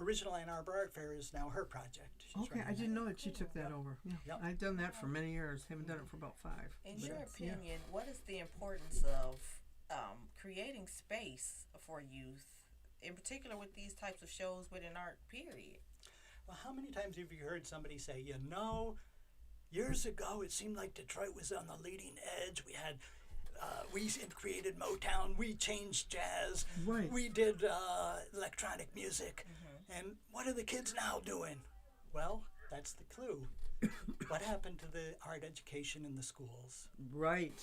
original Ann Arbor Art Fair is now her project. She's Okay, running I didn't that. know that she took that over. Yeah, Yep. I've done that for many years. Haven't done it for about 5. In But your it's- yeah. opinion, what is the importance of creating space for youth, in particular with these types of shows within art, period? Well, how many times have you heard somebody say, years ago it seemed like Detroit was on the leading edge. We had, we created Motown, we changed jazz, Right. we did electronic music, and what are the kids now doing? Well, that's the clue. What happened to the art education in the schools? Right.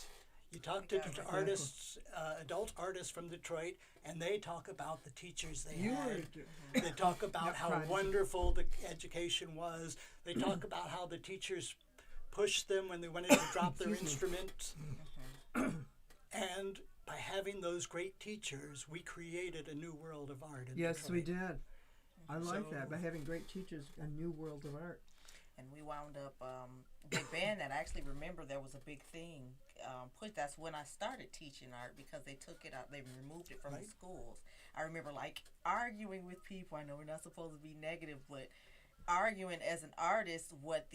You talk to Exactly. artists, adult artists from Detroit, and they talk about the teachers they You had. were. They talk about Yep, how prodigy. wonderful the education was. They talk about how the teachers pushed them when they wanted to drop their instruments. And by having those great teachers, we created a new world of art in Yes, we Detroit. did. I like that. So- By having great teachers, a new world of art. And we wound up they banned that. I actually remember there was a big thing that's when I started teaching art, because they took it out, they removed it from the Right. schools. I remember like arguing with people. I know we're not supposed to be negative, but arguing as an artist what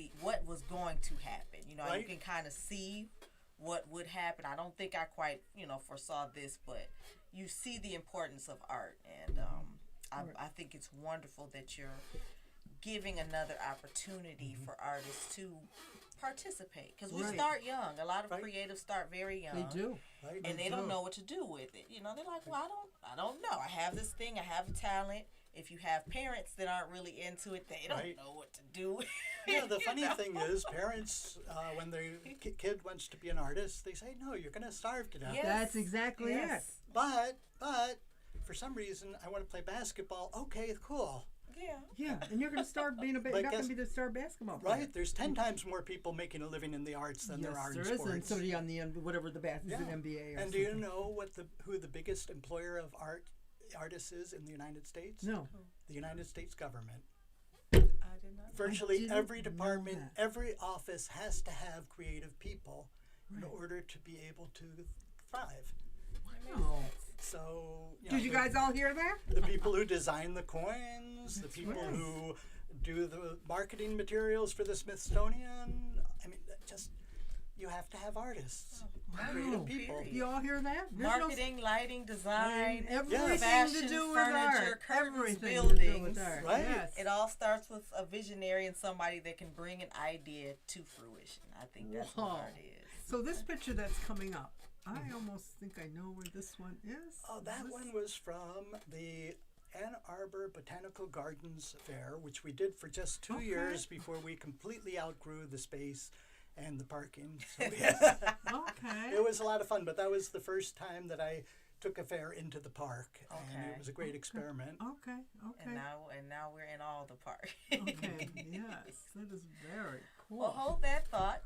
was going to happen. You Right. can kind of see what would happen. I don't think I quite foresaw this, but you see the importance of art, and I think it's wonderful that you're giving another opportunity for artists to participate, because we Right. start young. A lot of Right. creatives start very young. They do. Right? And they don't know what to do with it. They're like, well, I don't know. I have this thing. I have a talent. If you have parents that aren't really into it, they don't Right. know what to do with Yeah, the you funny know? thing is, parents, when their kid wants to be an artist, they say, no, you're going to starve to death. Yes. That's exactly Yes. But for some reason, I want to play basketball. Okay, cool. Yeah. it. Yeah, and you're going to start being But you're not going guess- to be the star basketball player. Right? There's 10 times more people making a living in the arts than Yes, there are in there is, sports. and somebody on the whatever the is Yeah. an MBA or And do something. you know who the biggest employer of artists is in the United States? No. The United States government. I did not. Virtually didn't every know department, that. every office has to have creative people in Right. order to be able to thrive. Oh. So, Did you guys all hear that? the people who design the coins, the That's people right. who do the marketing materials for the Smithsonian. I mean, you have to have artists, creative Wow. people. Period. You all hear that? There's no- Marketing, lighting, design, everything fashion, to do with furniture, art. curtains, Everything buildings. to do with art. Right? Yes. It all starts with a visionary and somebody that can bring an idea to fruition. I think that's what Whoa. art is. So this picture that's coming up, I almost think I know where this one is. Oh, that This- one was from the Ann Arbor Botanical Gardens Fair, which we did for just 2 Okay. years before we completely outgrew the space and the parking. So Okay. it was a lot of fun, but that was the first time that I took a fair into the park, and Okay. it was a great experiment. Okay. Okay. And now we're in all the park. Okay. Yes, that is very cool. Well, hold that thought.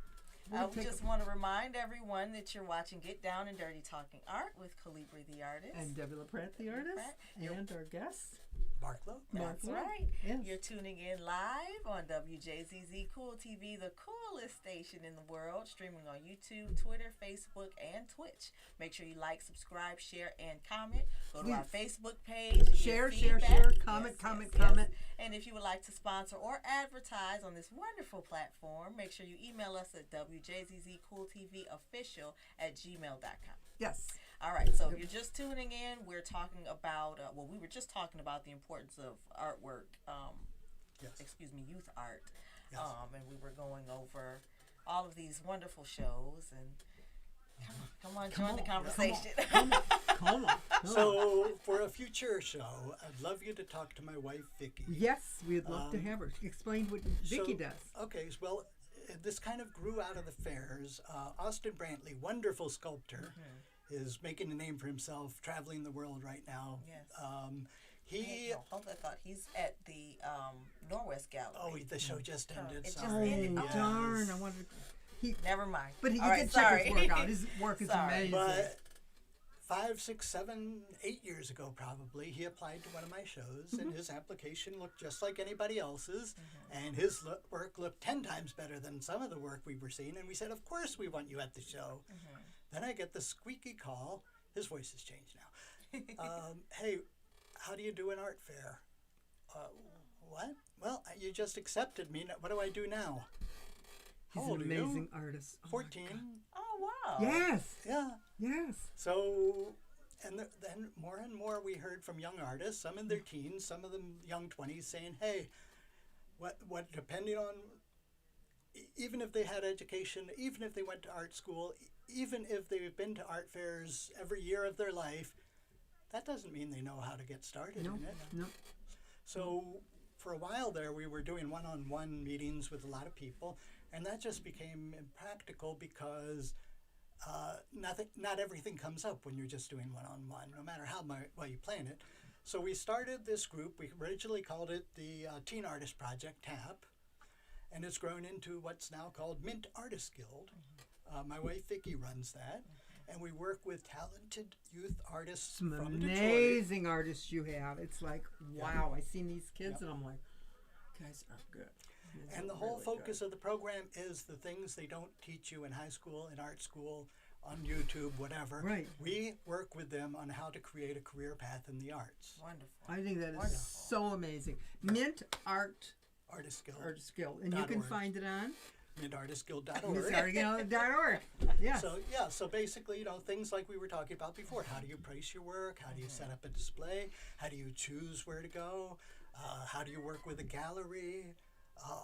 I just want to remind everyone that you're watching Get Down and Dirty Talking Art with Calibri the artist. And Debbie LaPrette the artist. And our guest. Mark Lowe. That's right. Yes. You're tuning in live on WJZZ Cool TV, the coolest station in the world, streaming on YouTube, Twitter, Facebook, and Twitch. Make sure you like, subscribe, share, and comment. Go to our Facebook page. Share, comment. And if you would like to sponsor or advertise on this wonderful platform, make sure you email us at WJZZCoolTVOfficial@gmail.com. Yes. All right, so if you're just tuning in, we're talking about, we were just talking about the importance of artwork, youth art. Yes. And we were going over all of these wonderful shows. And come on, join the conversation. Come on. So, for a future show, I'd love you to talk to my wife, Vicki. Yes, we'd love to have her. Explain what Vicki does. Okay, well, this kind of grew out of the fairs. Austin Brantley, wonderful sculptor, is making a name for himself, traveling the world right now. Yes. Hold I thought he's at the Norwest Gallery. Oh, the show just ended. It just Sorry. ended. Oh, darn. I wanted. Never mind. But he All right, did sorry. check his work out. His work is amazing. But 5, 6, 7, 8 years ago, probably, he applied to one of my shows, and his application looked just like anybody else's, and his work looked 10 times better than some of the work we were seeing, and we said, of course we want you at the show. Then I get the squeaky call. His voice has changed now. Hey, how do you do an art fair? What? Well, you just accepted me. What do I do now? He's How an old are you? amazing artist. Oh, 14. Oh, wow. Yes. Yeah. Yes. So, and then more and more we heard from young artists, some in their teens, some of them young 20s, saying, hey, what depending on, even if they had education, even if they went to art school, even if they've been to art fairs every year of their life, that doesn't mean they know how to get started in it. No. So for a while there, we were doing one-on-one meetings with a lot of people, and that just became impractical because not everything comes up when you're just doing one-on-one, no matter how well you plan it. So we started this group. We originally called it the Teen Artist Project, TAP, and it's grown into what's now called Mint Artist Guild. My wife Vicki runs that, and we work with talented youth artists Some from Detroit. amazing artists you have. It's like, wow, I seen these kids and I'm like, guys are good. These And are the whole really focus good. of the program is the things they don't teach you in high school, in art school, on YouTube, whatever. Right. We work with them on how to create a career path in the arts. Wonderful. I think that is Wonderful. so amazing. Mint Artist Guild. Artist Guild. And you can .org. find it on mintartistguild.org. Yes. So basically, things like we were talking about before. How do you price your work? How do you set up a display? How do you choose where to go? How do you work with a gallery?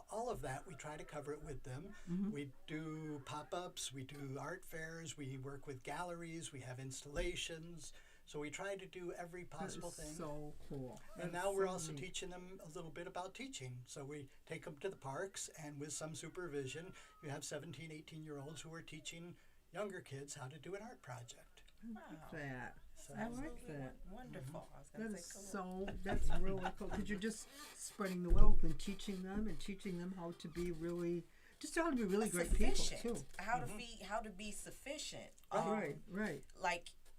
All of that, we try to cover it with them. We do pop-ups, we do art fairs, we work with galleries, we have installations. So we try to do every possible thing. So cool. And That's now we're so also neat. teaching them a little bit about teaching. So we take them to the parks, and with some supervision, you have 17, 18-year-olds who are teaching younger kids how to do an art project. That. So I like that. Wonderful. I was That going is to say cool. that's really cool. Because you're just spreading the wealth and teaching them how to be really, just how to be really great people Sufficient. too. How to be sufficient. Right.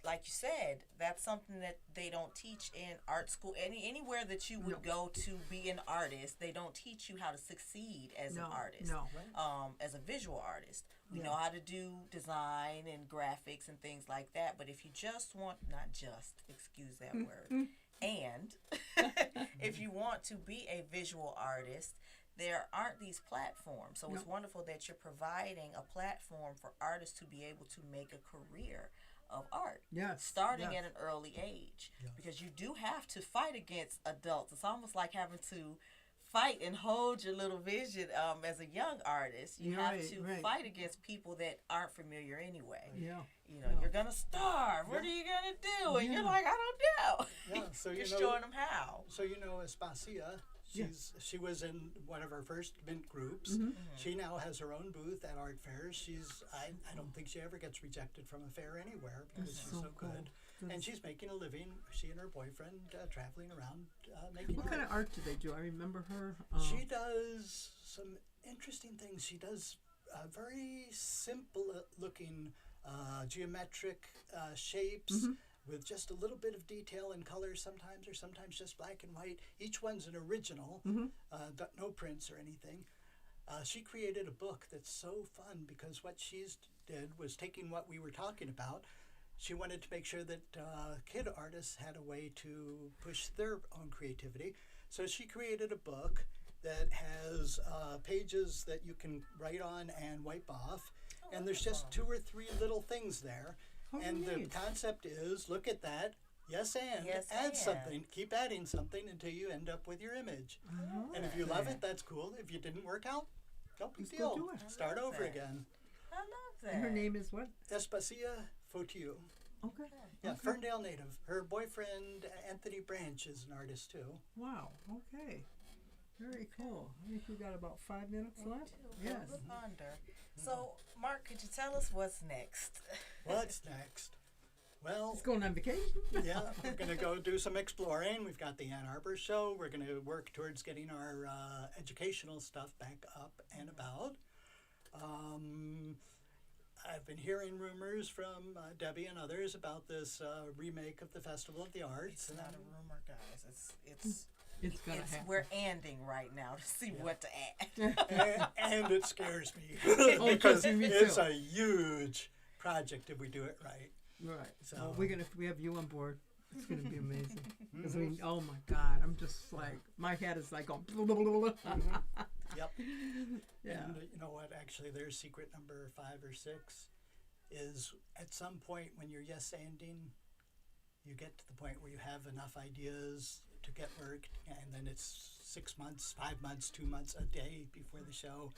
Like you said, that's something that they don't teach in art school. Anywhere that you would go to be an artist, they don't teach you how to succeed as an artist. No. As a visual artist, we know how to do design and graphics and things like that. But if you just want, excuse that word, and if you want to be a visual artist, there aren't these platforms. So it's wonderful that you're providing a platform for artists to be able to make a career of art, starting at an early age, because you do have to fight against adults. It's almost like having to fight and hold your little vision as a young artist. You have to fight against people that aren't familiar anyway. You're gonna starve. What are you gonna do? And you're like, I don't know. So you're showing them how. So Espacia, she was in one of our first Mint groups. She now has her own booth at art fairs. I don't think she ever gets rejected from a fair anywhere because she's so good. And she's making a living, she and her boyfriend, traveling around making What art. kind of art do they do? I remember her. She does some interesting things. She does very simple looking geometric shapes with just a little bit of detail and color sometimes, or sometimes just black and white. Each one's an original, no prints or anything. She created a book that's so fun because what she's did was taking what we were talking about. She wanted to make sure that kid artists had a way to push their own creativity. So she created a book that has pages that you can write on and wipe off. And there's just 2 or 3 little things there. And the concept is, look at that, yes, add something. Keep adding something until you end up with your image. And if you love it, that's cool. If you didn't work out, no big deal. Start over again. I love that. And her name is what? Espacia Fotiu. Okay. Yeah, Ferndale native. Her boyfriend, Anthony Branch, is an artist too. Wow. Okay. Very cool. I think we got about 5 minutes left. Yes. Under. So, Mark, could you tell us what's next? What's next? Well, It's going on vacation. yeah, we're going to go do some exploring. We've got the Ann Arbor show. We're going to work towards getting our educational stuff back up and about. I've been hearing rumors from Debbie and others about this remake of the Festival of the Arts. It's not a rumor, guys. It's gonna happen. We're ending right now to see what to add. And it scares me Oh, because trust me, me it's too. a huge project if we do it right. Right. So- So if we have you on board, it's gonna be amazing. Because I mean, oh my God, I'm just like my head is like going. Blah, blah, blah, blah. Yep. Yeah. And you know what? Actually, their secret number 5 or 6 is at some point when you're yes-anding, you get to the point where you have enough ideas to get work, and then it's 6 months, 5 months, 2 months, a day before the show.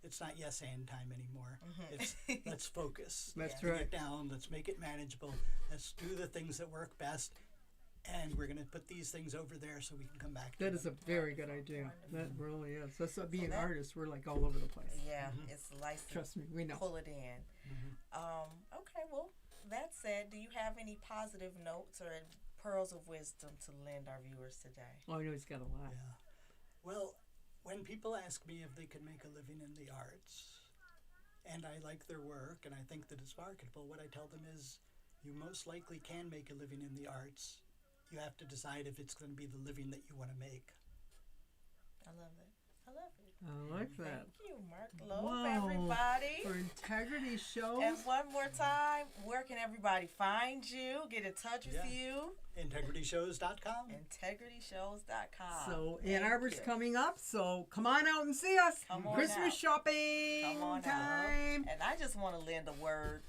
It's not yes-and time anymore. It's let's focus. That's Bring right. it down. Let's make it manageable. Let's do the things that work best, and we're going to put these things over there so we can come back to That them. is a very good idea. That really is. That's what being that- artists. We're like all over the place. Yeah, it's license. Trust me, we know. Pull it in. Okay, well, that said, do you have any positive notes or pearls of wisdom to lend our viewers today? Oh, I know he's got a lot. Yeah. Well, when people ask me if they can make a living in the arts, and I like their work and I think that it's marketable, what I tell them is you most likely can make a living in the arts. You have to decide if it's going to be the living that you want to make. I love it. I love it. I like that. Thank you, Mark Loeb, Wow. everybody. For integrity shows. And one more time, where can everybody find you, get in touch with Yeah. you? IntegrityShows.com. IntegrityShows.com. So Thank Ann Arbor's you. coming up, so come on out and see us. Come on Christmas out. shopping Come on time. out. And I just want to lend a word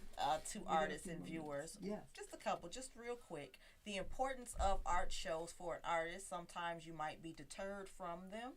to artists and viewers. Yes. Just a couple, just real quick. The importance of art shows for an artist. Sometimes you might be deterred from them.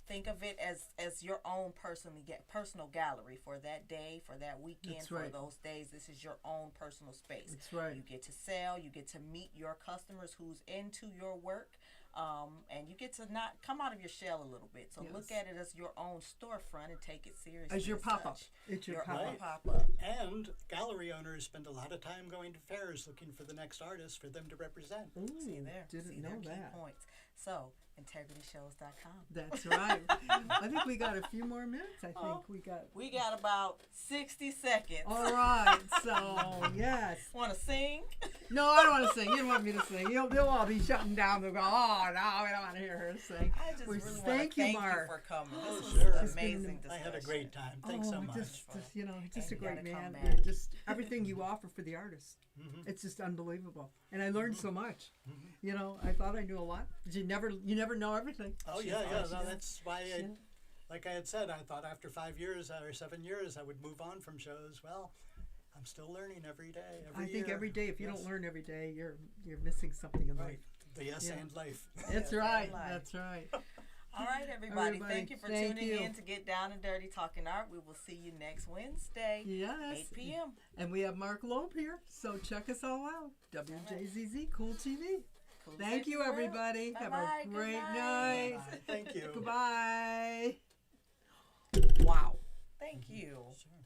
Think of it as your own personal gallery for that day, for that weekend, That's for right. those days. This is your own personal space. That's right. You get to sell. You get to meet your customers who's into your work. And you get to not come out of your shell a little bit. So Yes. look at it as your own storefront and take it seriously. As your pop-up. such. It's your Your pop-up. own pop-up. And gallery owners spend a lot of time going to fairs looking for the next artist for them to represent. Ooh, See there. didn't See know there, key that. points. So, integrityshows.com. That's right. I think we got a few more minutes. I think we got. We got about 60 seconds. All right. So yes. Want to sing? No, I don't want to sing. You don't want me to sing. They'll all be shutting down. They'll go, oh no, we don't want to hear her sing. I just We really want to thank you, thank you Mark. for coming. Oh, This sure. was It's an been amazing I discussion. had a great time. Thanks so much. Just you know, just And a you great gotta come man. back. And just everything you offer for the artist. It's just unbelievable. And I learned so much. You know, I thought I knew a lot, but you never know everything. Oh, She's yeah. awesome. No, that's why, Yeah. like I had said, I thought after 5 years or 7 years I would move on from shows. Well, I'm still learning every day, every I think year. every day, if you Yes. don't learn every day, you're missing something in Right. life. The yes Yeah. and life. That's Yes, right. and life. That's right. All right, everybody. Everybody, Thank you for thank tuning you. in to Get Down and Dirty Talking Art. We will see you next Wednesday, Yes. 8 p.m. And we have Mark Loeb here, so check us all out. WJZZ Cool TV. Cool Thank you, City World. everybody. Have Bye-bye. a Good great night. night. Thank you. Goodbye. Wow. Thank you. Sure.